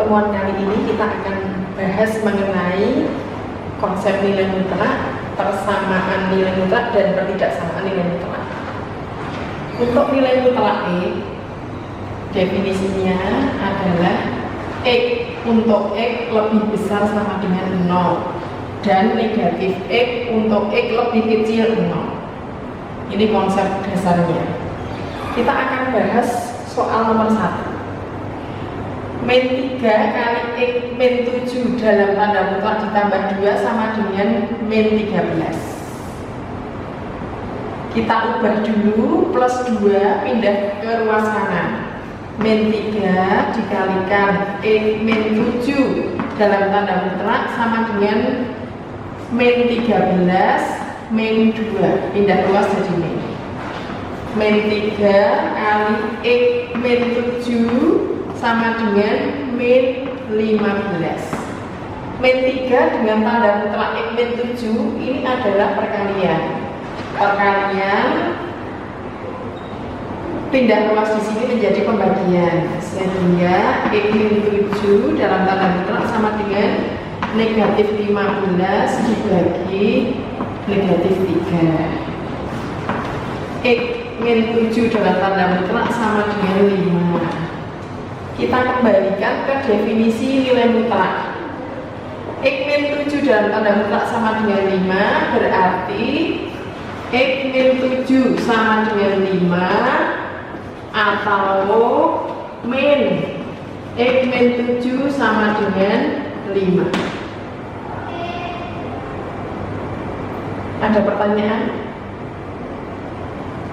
pertemuan kali ini kita akan bahas mengenai konsep nilai mutlak, persamaan nilai mutlak, dan ketidaksamaan nilai mutlak. Untuk nilai mutlak definisinya adalah X untuk X lebih besar sama dengan 0 dan negatif X untuk X lebih kecil 0. Ini konsep dasarnya. Kita akan bahas soal nomor 1. min 3 kali X min 7 dalam tanda mutlak ditambah 2 sama dengan min 13. Kita ubah dulu, plus 2 pindah ke ruas kanan. Min 3 dikalikan X min 7 dalam tanda mutlak sama dengan min 13 min 2, pindah ruas jadi min. Min 3 kali X min 7 sama dengan min 15. Min 3 dengan tanda mutlak X min 7 ini adalah perkalian. Perkalian pindah ruas di sini menjadi pembagian, sehingga X min 7 dalam tanda mutlak sama dengan negatif 15 dibagi negatif 3. X min 7 dalam tanda mutlak sama dengan 5. Kita kembalikan ke definisi nilai mutlak. X min 7 dalam tanda mutlak sama dengan 5, berarti X min 7 sama dengan 5 atau min X min 7 sama dengan 5. Ada pertanyaan?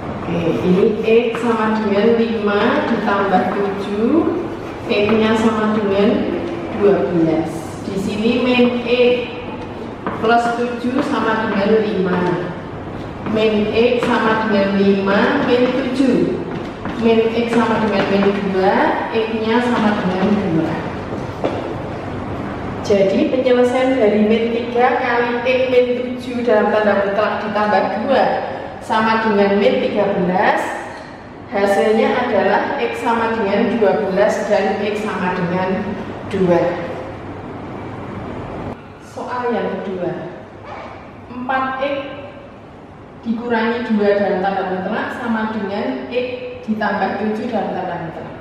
Oke, ini X sama dengan 5 ditambah 7, X-nya sama dengan 12. Di sini min X plus 7 sama dengan 5. Min X sama dengan 5, min 7. Min X sama dengan min 2, X-nya sama dengan 2. Jadi penyelesaian dari min 3 kali X min 7 dalam tanda mutlak ditambah 2 sama dengan min 13, hasilnya adalah X sama dengan 12 dan X sama dengan 2. Soal yang kedua, 4X dikurangi 2 dalam tanda mutlak sama dengan X ditambah 7 dalam tanda mutlak.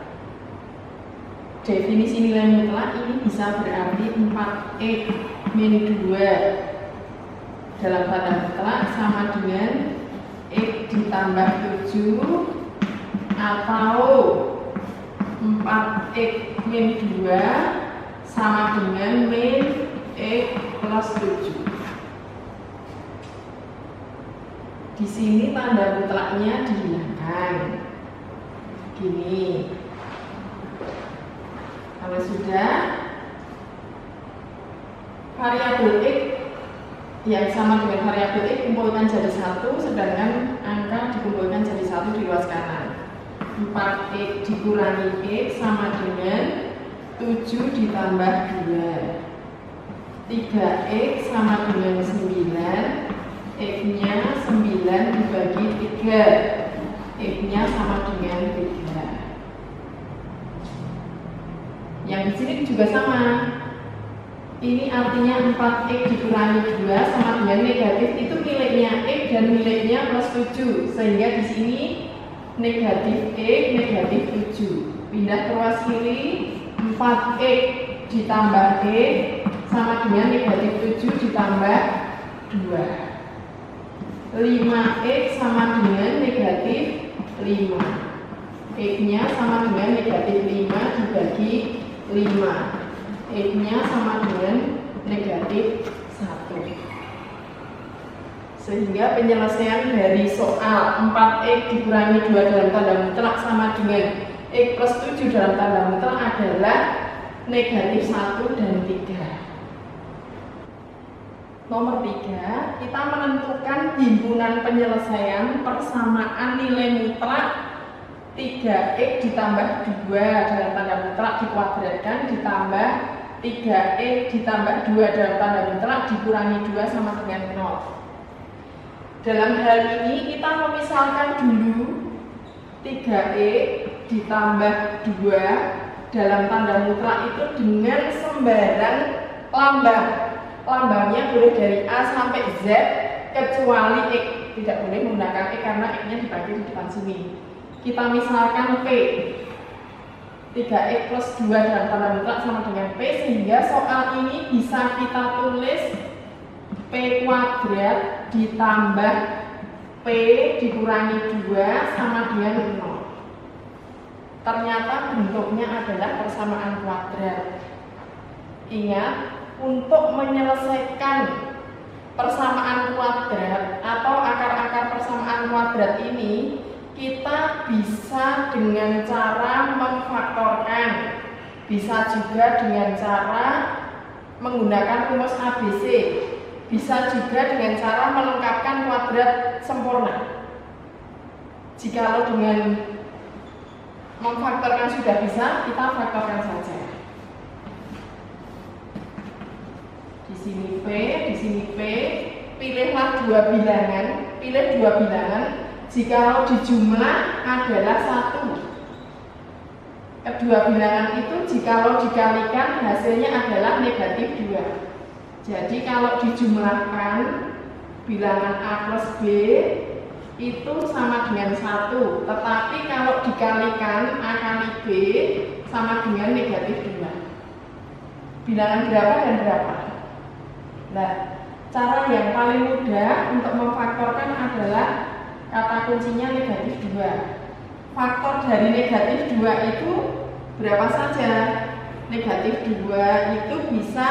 Definisi nilai mutlak ini bisa berarti 4X min 2 dalam tanda mutlak sama dengan X ditambah 7 atau 4X min 2 sama dengan min X plus 7. Di sini tanda mutlaknya dihilangkan. Gini. Kalau sudah, variabel X yang sama dengan variabel X kumpulkan jadi 1, sedangkan angka dikumpulkan jadi 1 di ruas kanan. 4X dikurangi X sama dengan 7 ditambah 2. 3X sama dengan 9, X-nya 9 dibagi 3, X-nya sama dengan 3. Yang di sini juga sama. Ini artinya 4X dikurangi 2 sama dengan negatif, itu miliknya X dan miliknya plus 7, sehingga di sini negatif X, negatif 7. Pindah ke ruas kiri, 4X ditambah X sama dengan negatif 7 ditambah 2. 5X sama dengan negatif 5. X-nya sama dengan negatif 5 dibagi 5. X-nya sama dengan negatif 1. Sehingga penyelesaian dari soal 4X dikurangi 2 dalam tanda mutlak sama dengan X plus 7 dalam tanda mutlak adalah negatif 1 dan 3. Nomor 3, kita menentukan himpunan penyelesaian persamaan nilai mutlak 3X ditambah 2 dalam tanda mutlak dikuadratkan ditambah 3X ditambah 2 dalam tanda mutlak dikurangi 2 sama dengan 0. Dalam hal ini kita memisalkan dulu 3X ditambah 2 dalam tanda mutlak itu dengan sembarang lambang. Lambangnya boleh dari A sampai Z kecuali X. Tidak boleh menggunakan X karena X-nya dibagi di depan sini. Kita misalkan P 3X plus 2 dalam tanda mutlak sama dengan P, sehingga soal ini bisa kita tulis P kuadrat ditambah P dikurangi 2 sama dengan 0. Ternyata bentuknya adalah persamaan kuadrat. Ingat, untuk menyelesaikan persamaan kuadrat atau akar-akar persamaan kuadrat ini, kita bisa dengan cara memfaktorkan, bisa juga dengan cara menggunakan rumus ABC, bisa juga dengan cara melengkapkan kuadrat sempurna. Jikalau dengan memfaktorkan sudah bisa, kita faktorkan saja. Di sini P, di sini P, pilihlah dua bilangan, pilih dua bilangan. Jikalau dijumlah adalah 1. Kedua bilangan itu jikalau dikalikan hasilnya adalah negatif 2. Jadi kalau dijumlahkan bilangan A plus B itu sama dengan 1, tetapi kalau dikalikan A kali B sama dengan negatif 2. Bilangan berapa dan berapa? Nah, cara yang paling mudah untuk memfaktorkan adalah kata kuncinya negatif 2. Faktor dari negatif 2 itu berapa saja? Negatif 2 itu bisa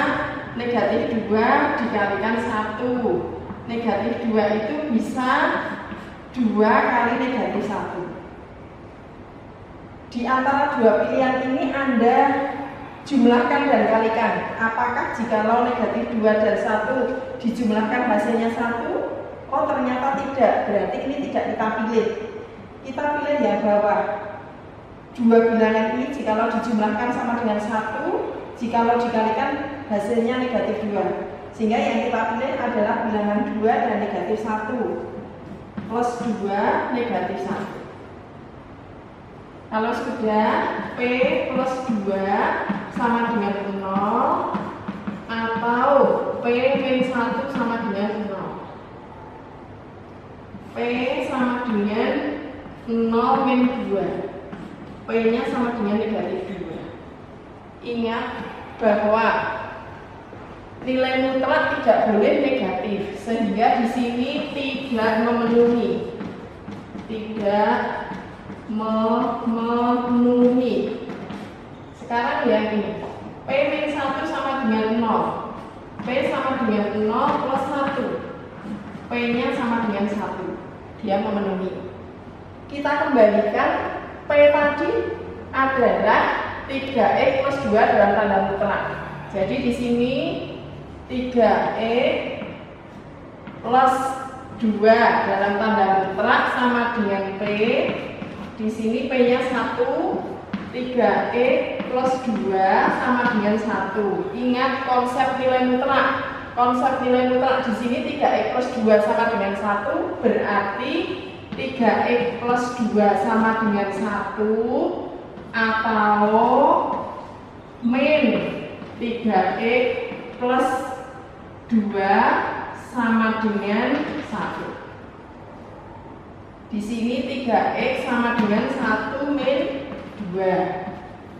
negatif 2 dikalikan 1. Negatif 2 itu bisa 2 kali negatif 1. Di antara dua pilihan ini Anda jumlahkan dan kalikan. Apakah jikalau negatif 2 dan 1 dijumlahkan hasilnya 1? Oh ternyata tidak, berarti ini tidak kita pilih. Kita pilih yang bawah. Dua bilangan ini jikalau dijumlahkan sama dengan 1, jikalau dikalikan hasilnya negatif 2. Sehingga yang kita pilih adalah bilangan 2 dan negatif 1. Plus 2 negatif 1. Kalau sudah P plus 2 sama dengan 0 atau P min 1 sama dengan 0. P sama dengan 0 min 2. P nya sama dengan negatif 2. Ingat bahwa nilai mutlak tidak boleh negatif, sehingga di sini tidak memenuhi. Tidak memenuhi. Sekarang ya ini P min 1 sama dengan 0. P sama dengan 0 plus 1. P nya sama dengan 1. Dia memenuhi. Kita kembalikan P tadi adalah 3X plus 2 dalam tanda mutlak. Jadi di sini 3X plus 2 dalam tanda mutlak sama dengan P. Di sini P-nya 1, 3X plus 2 sama dengan 1. Ingat konsep nilai mutlak. Konsep nilai mutlak di sini 3X plus 2 sama dengan 1, berarti 3X plus 2 sama dengan 1 atau min 3X plus 2 sama dengan 1. Di sini 3X sama dengan 1 min 2.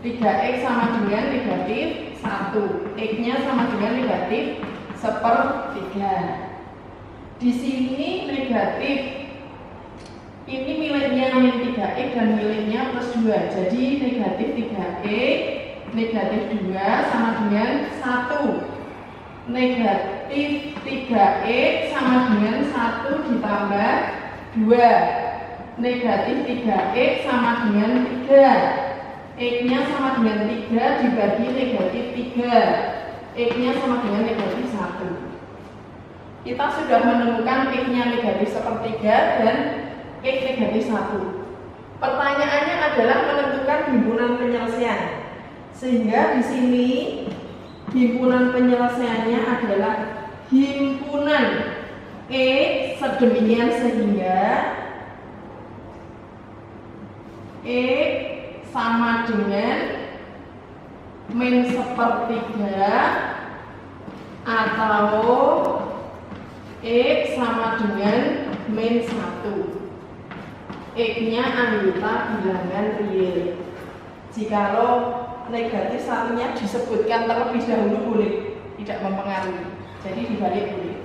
3X sama dengan negatif 1. X-nya sama dengan negatif 1/3. Di sini negatif. Ini miliknya min 3X dan miliknya plus 2. Jadi negatif 3X, negatif 2 sama dengan 1. Negatif 3X sama dengan 1 ditambah 2. Negatif 3X sama dengan 3. X-nya sama dengan 3 dibagi negatif 3. X-nya sama dengan negatif 1. Kita sudah menemukan X-nya negatif 1/3 dan X negatif 1. Pertanyaannya adalah menentukan himpunan penyelesaian. Sehingga di sini himpunan penyelesaiannya adalah himpunan E sedemikian sehingga E sama dengan min sepertiga atau X sama dengan min 1. X-nya anggota bilangan real. Jikalau negatif satunya disebutkan terlebih dahulu boleh, tidak mempengaruhi. Jadi dibalik boleh.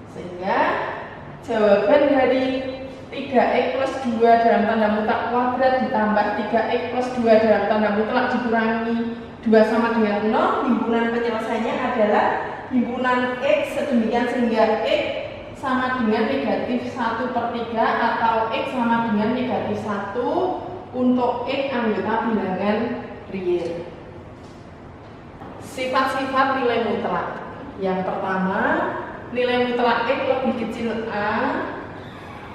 Sehingga jawaban dari 3x plus 2 dalam tanda mutlak kuadrat ditambah 3x plus 2 dalam tanda mutlak dikurangi 2 sama dengan 0, himpunan penyelesaiannya adalah himpunan X sedemikian sehingga X sama dengan negatif 1/3 atau X sama dengan negatif 1 untuk X anggota bilangan real. Sifat-sifat nilai mutlak. Yang pertama, nilai mutlak X lebih kecil A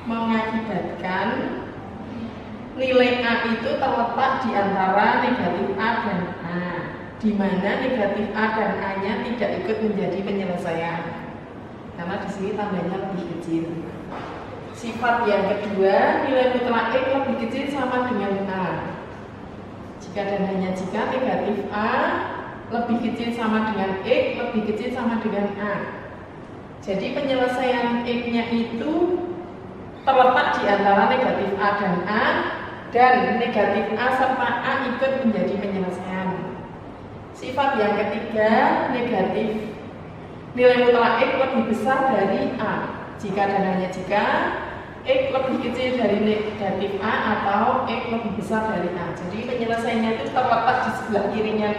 mengakibatkan nilai A itu terletak di antara negatif A dan A, di mana negatif A dan A-nya tidak ikut menjadi penyelesaian karena di sini tandanya lebih kecil. Sifat yang kedua, nilai mutlak X lebih kecil sama dengan A jika dan hanya jika negatif A lebih kecil sama dengan X lebih kecil sama dengan A. Jadi penyelesaian X-nya itu terletak di antara negatif A dan A, dan negatif A serta A ikut menjadi penyelesaian. Sifat yang ketiga, negatif nilai mutlak X lebih besar dari A jika dan hanya jika X lebih kecil dari negatif A atau X lebih besar dari A. Jadi penyelesaiannya itu terletak di sebelah kirinya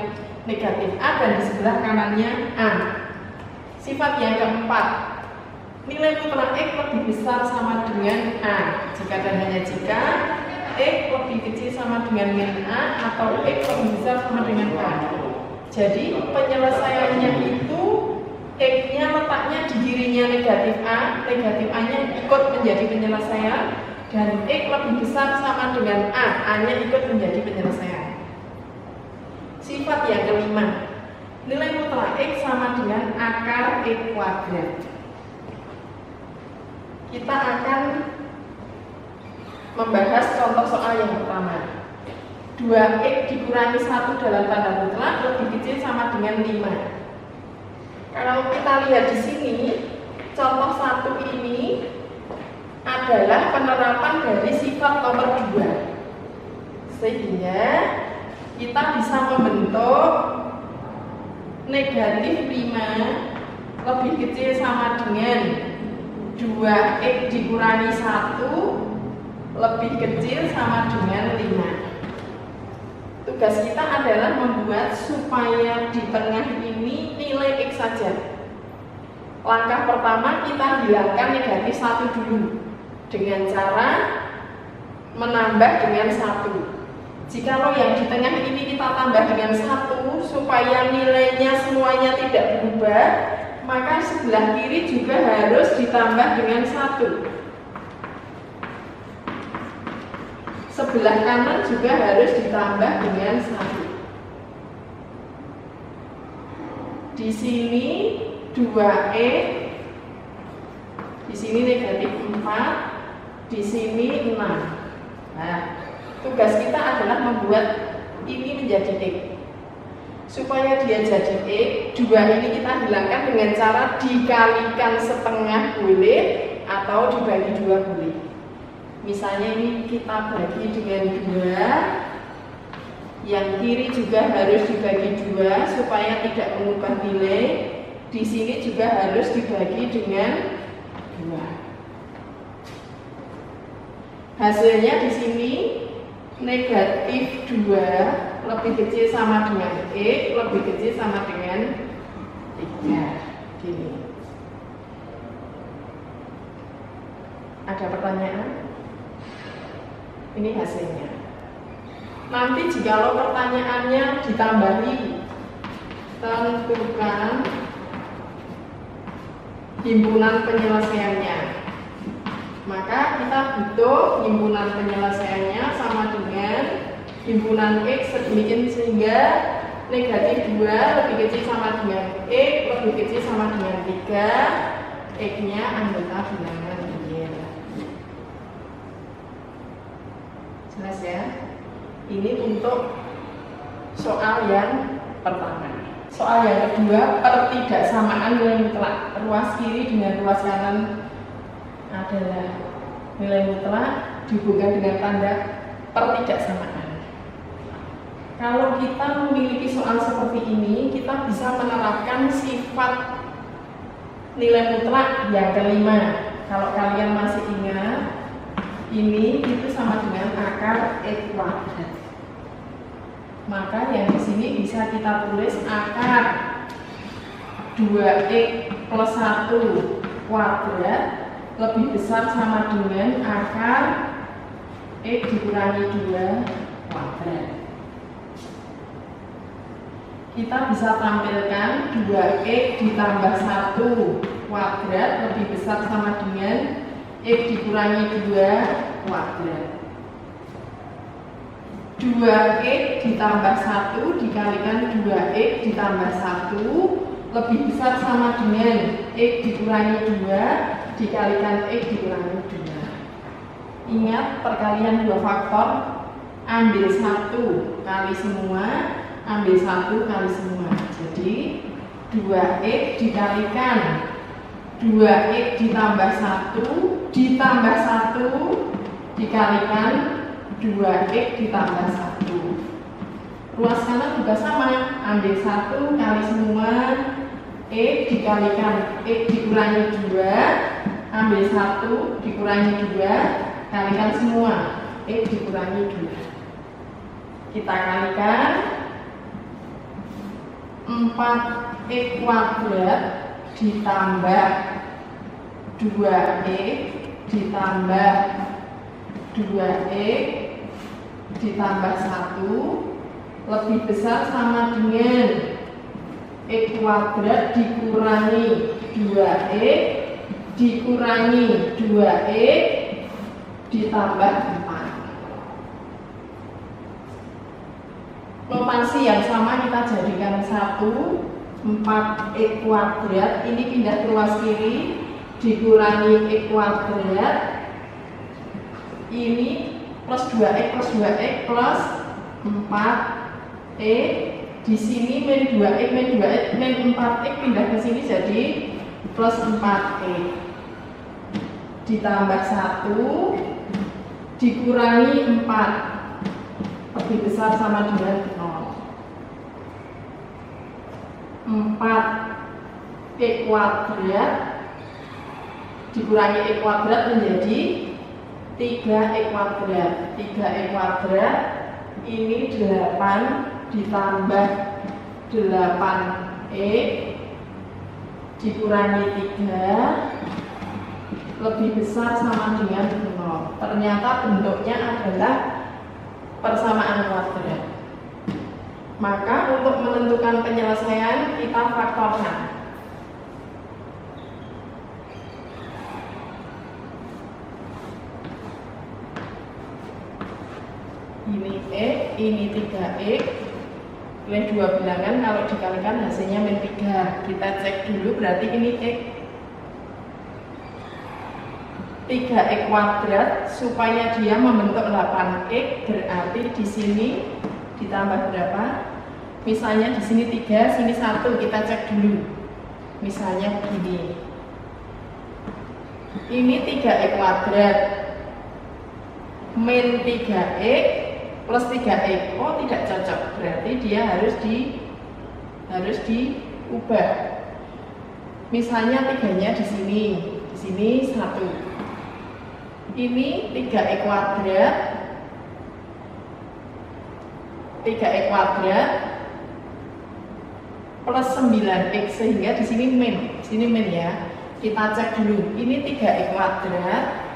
negatif A dan di sebelah kanannya A. Sifat yang keempat, nilai mutlak X lebih besar sama dengan A jika dan hanya jika X lebih kecil sama dengan min A atau X lebih besar sama dengan A. Jadi penyelesaiannya itu X-nya letaknya di kirinya negatif A-nya ikut menjadi penyelesaian, dan X lebih besar sama dengan A-nya ikut menjadi penyelesaian. Sifat yang kelima, nilai mutlak X sama dengan akar X kuadrat. Kita akan membahas contoh soal yang pertama. 2x dikurangi 1 dalam tanda mutlak lebih kecil sama dengan 5. Kalau kita lihat di sini, contoh 1 ini adalah penerapan dari sifat nomor 2. Sehingga kita bisa membentuk negatif 5 lebih kecil sama dengan 2x dikurangi 1 lebih kecil sama dengan 5. Tugas kita adalah membuat supaya di tengah ini nilai X saja. Langkah pertama kita hilangkan negatif 1 dulu dengan cara menambah dengan 1. Jikalau yang di tengah ini kita tambah dengan 1 supaya nilainya semuanya tidak berubah, maka sebelah kiri juga harus ditambah dengan 1. Sebelah kanan juga harus ditambah dengan 1. Di sini 2e, di sini negatif 4, di sini 6. Nah, tugas kita adalah membuat ini menjadi X. Supaya dia jadi X, 2 ini kita hilangkan dengan cara dikalikan setengah boleh atau dibagi 2 boleh. Misalnya ini kita bagi dengan 2, yang kiri juga harus dibagi 2 supaya tidak mengubah nilai. Di sini juga harus dibagi dengan 2. Hasilnya di sini negatif 2 lebih kecil sama dengan X lebih kecil sama dengan 3. Gini. Ada pertanyaan? Ini hasilnya. Nanti jikalau pertanyaannya ditambahi, tentukan himpunan penyelesaiannya. Maka kita butuh himpunan penyelesaiannya sama dengan himpunan X sedemikian sehingga negatif 2 lebih kecil sama dengan X lebih kecil sama dengan 3, X-nya anggota bilangan real. Jelas ya? Ini untuk soal yang pertama. Soal yang kedua, pertidaksamaan nilai mutlak. Ruas kiri dengan ruas kanan adalah nilai mutlak dihubungkan dengan tanda pertidaksamaan. Kalau kita memiliki soal seperti ini, kita bisa menerapkan sifat nilai mutlak yang kelima. Kalau kalian masih ingat, ini itu sama dengan akar X kuadrat. Maka yang di sini bisa kita tulis akar 2x plus 1 kuadrat lebih besar sama dengan akar x dikurangi 2 kuadrat. Kita bisa tampilkan 2x ditambah 1 kuadrat lebih besar sama dengan x dikurangi 2 kuadrat. 2x ditambah 1 dikalikan 2x ditambah 1 lebih besar sama dengan x dikurangi 2 dikalikan x dikurangi 2. Ingat perkalian dua faktor, ambil 1 kali semua, ambil 1 kali semua. Jadi 2x dikalikan 2x ditambah 1 ditambah 1 dikalikan 2x ditambah 1. Ruas kanan juga sama, ambil 1 kali semua, x dikalikan x dikurangi 2, ambil 1 dikurangi 2, kalikan semua, x dikurangi 2. Kita kalikan 4x kuadrat ditambah 2x ditambah 2x ditambah 1 lebih besar sama dengan x kuadrat dikurangi 2x dikurangi 2x ditambah 4. Notasi yang sama kita jadikan 1, 4x kuadrat ini pindah ke ruas kiri dikurangi x kuadrat ini plus 2x plus 2x plus 4x di sini min 2x min 2x min 4x pindah ke sini jadi plus 4x ditambah 1 dikurangi 4 lebih besar sama dengan 0. 4x kuadrat dikurangi x kuadrat menjadi 3x kuadrat. 3x kuadrat ini 8 ditambah 8x dikurangi 3 lebih besar sama dengan 0. Ternyata bentuknya adalah persamaan kuadrat. Maka untuk menentukan penyelesaian kita faktorkan. Ini x, ini 3x, oleh dua bilangan kalau dikalikan hasilnya min 3. Kita cek dulu berarti ini x 3x kuadrat supaya dia membentuk 8x berarti di sini ditambah berapa? Misalnya di sini 3, sini 1, kita cek dulu. Misalnya begini. Ini 3x kuadrat min 3x plus 3x. Oh, tidak cocok. Berarti dia harus diubah. Misalnya 3-nya di sini 1. Ini 3x kuadrat 3x kuadrat plus 9x sehingga di sini min ya. Kita cek dulu. Ini 3x kuadrat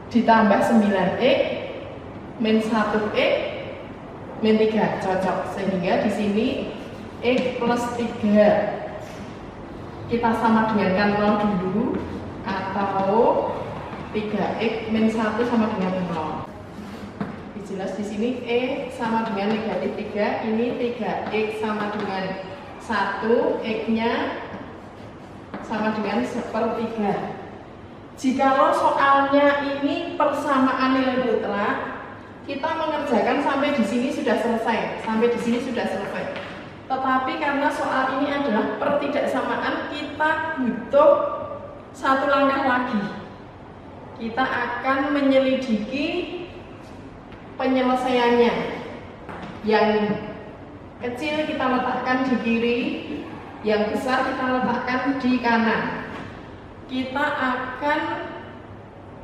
ditambah 9x min 1x min 3 cocok sehingga di sini x plus 3 kita sama dengankan 0 dulu atau 3x min 1 sama dengan 0. Jelas di sini e sama dengan negatif 3, ini 3x sama dengan 1, x-nya sama dengan 1/3. Jikalau soalnya ini persamaan nilai mutlak, kita mengerjakan sampai di sini sudah selesai, Tetapi karena soal ini adalah pertidaksamaan, kita butuh satu langkah lagi. Kita akan menyelidiki penyelesaiannya. Yang kecil kita letakkan di kiri, yang besar kita letakkan di kanan. Kita akan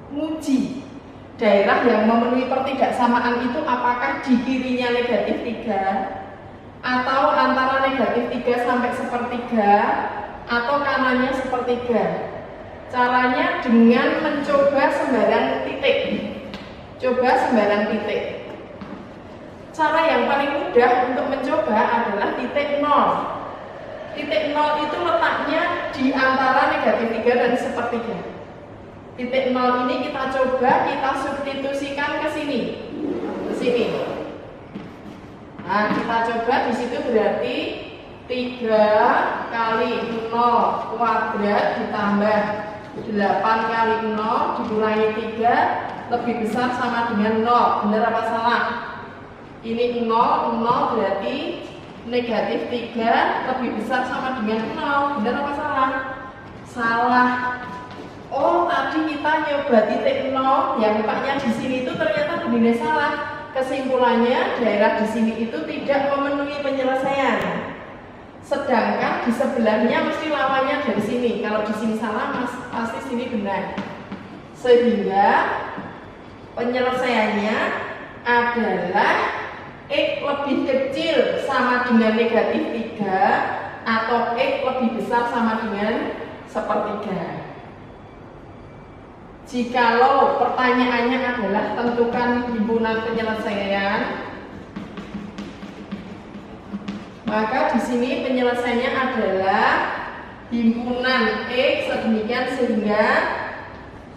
menguji daerah yang memenuhi pertidaksamaan itu apakah di kirinya negatif 3 atau antara negatif 3 sampai sepertiga atau kanannya sepertiga. Caranya dengan mencoba sembarang titik. Cara yang paling mudah untuk mencoba adalah titik 0. Titik 0 itu letaknya di antara negatif 3 dan sepertiga. Titik 0 ini kita coba kita substitusikan ke sini. Nah, kita coba di situ berarti 3 kali 0 kuadrat ditambah 8 kali 0 dikurangi 3 lebih besar sama dengan 0. Benar apa salah? Ini 0 berarti negatif 3 lebih besar sama dengan 0. Benar apa salah? Salah. Oh, tadi kita nyoba titik 0 yang letaknya di sini itu ternyata dinilai salah. Kesimpulannya daerah di sini itu tidak memenuhi penyelesaian. Sedangkan di sebelahnya mesti lawannya dari sini. Kalau di sini salah, pasti sini benar. Sehingga penyelesaiannya adalah X lebih kecil sama dengan negatif 3 atau X lebih besar sama dengan sepertiga. Jikalau pertanyaannya adalah tentukan himpunan penyelesaian, maka di sini penyelesaiannya adalah himpunan X sedemikian sehingga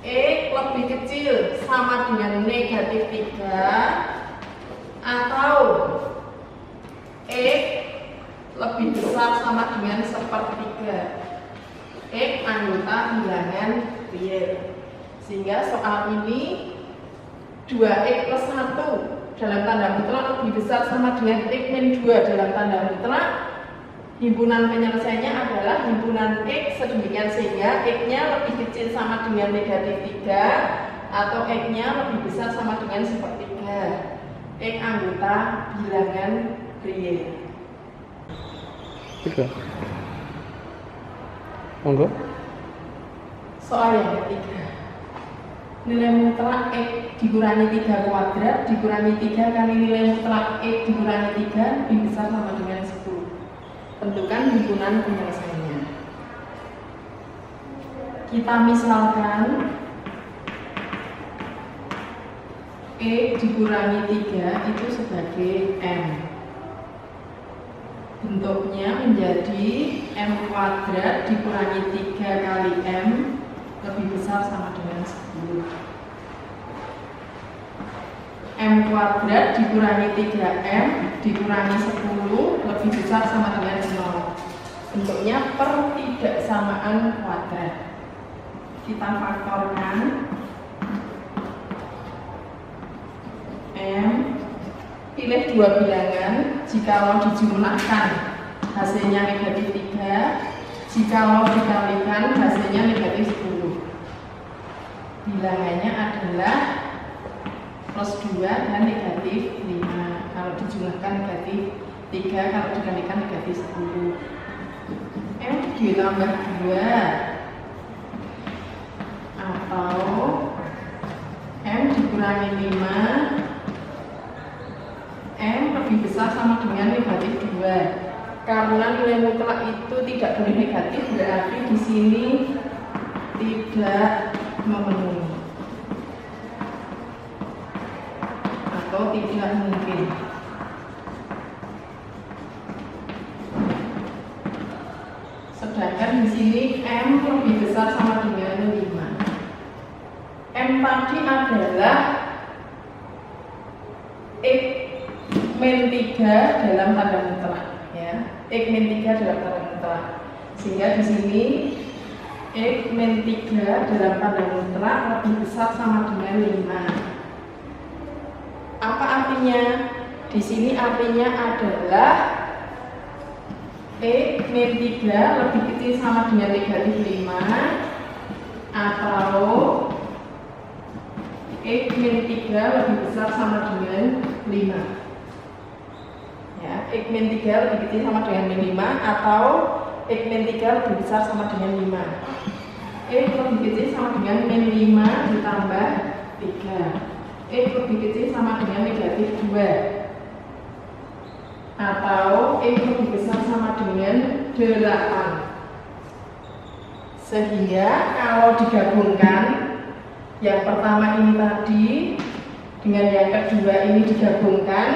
X lebih kecil sama dengan negatif 3 atau X lebih besar sama dengan sepertiga. X anggota bilangan real. Sehingga soal ini 2x plus 1 dalam tanda mutlak lebih besar sama dengan x min 2 dalam tanda mutlak. Himpunan penyelesaiannya adalah himpunan x sedemikian sehingga x-nya lebih kecil sama dengan negatif 3 atau x-nya lebih besar sama dengan sepertiga. X anggota bilangan real. Tiga. Monggo. Soal yang ketiga. Nilai mutlak X dikurangi 3 kuadrat dikurangi 3 kali nilai mutlak X dikurangi 3 lebih besar sama dengan 10. Tentukan himpunan penyelesaiannya. Kita misalkan X dikurangi 3 itu sebagai M. Bentuknya menjadi M kuadrat dikurangi 3 kali M lebih besar sama dengan 10. M kuadrat dikurangi 3M dikurangi 10 lebih besar sama dengan 0. Bentuknya pertidaksamaan kuadrat. Kita faktorkan M, pilih dua bilangan. Jikalau dijumlahkan hasilnya negatif 3, jikalau dikalikan hasilnya negatif 10. Bilangannya adalah plus 2 dan negatif 5. Kalau dijumlahkan negatif 3, kalau dikalikan negatif 10. M ditambah 2 atau M dikurangi 5, M lebih besar sama dengan negatif 2. Karena nilai mutlak itu tidak boleh negatif, berarti di sini tidak memenuhi atau tidak mungkin. Sedangkan di sini M lebih besar sama dengan 5. M tadi adalah X min 3 dalam tanda mutlak. X min 3 dalam tanda mutlak, sehingga di sini X min 3 dalam tanda mutlak lebih besar sama dengan 5. artinya? Di sini artinya adalah X min 3 lebih kecil sama dengan negatif 5 atau X min 3 lebih besar sama dengan 5. Ya, X min 3 lebih kecil sama dengan min 5 atau X min 3 lebih besar sama dengan 5. X lebih kecil sama dengan min 5 ditambah 3. X lebih kecil sama dengan negatif 2. Atau X lebih besar sama dengan 8. Sehingga kalau digabungkan, yang pertama ini tadi dengan yang kedua ini digabungkan,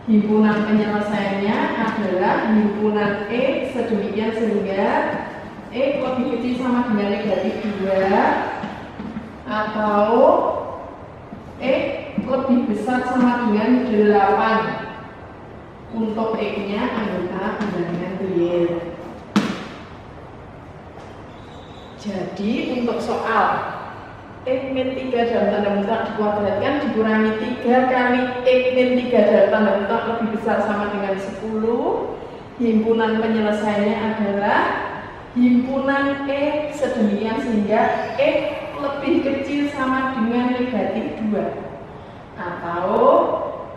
himpunan penyelesaiannya adalah himpunan X sedemikian sehingga X lebih kecil sama dengan negatif 2 atau X lebih besar sama dengan 8. Untuk X-nya anggota bilangan real. Jadi untuk soal X min 3 dalam tanda mutlak dikuadratkan dikurangi 3 kali X min 3 dalam tanda mutlak lebih besar sama dengan 10. Himpunan penyelesaiannya adalah himpunan X sedemikian sehingga X lebih kecil sama dengan negatif 2 atau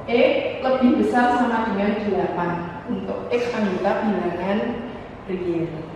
X lebih besar sama dengan 8 untuk X anggota bilangan real.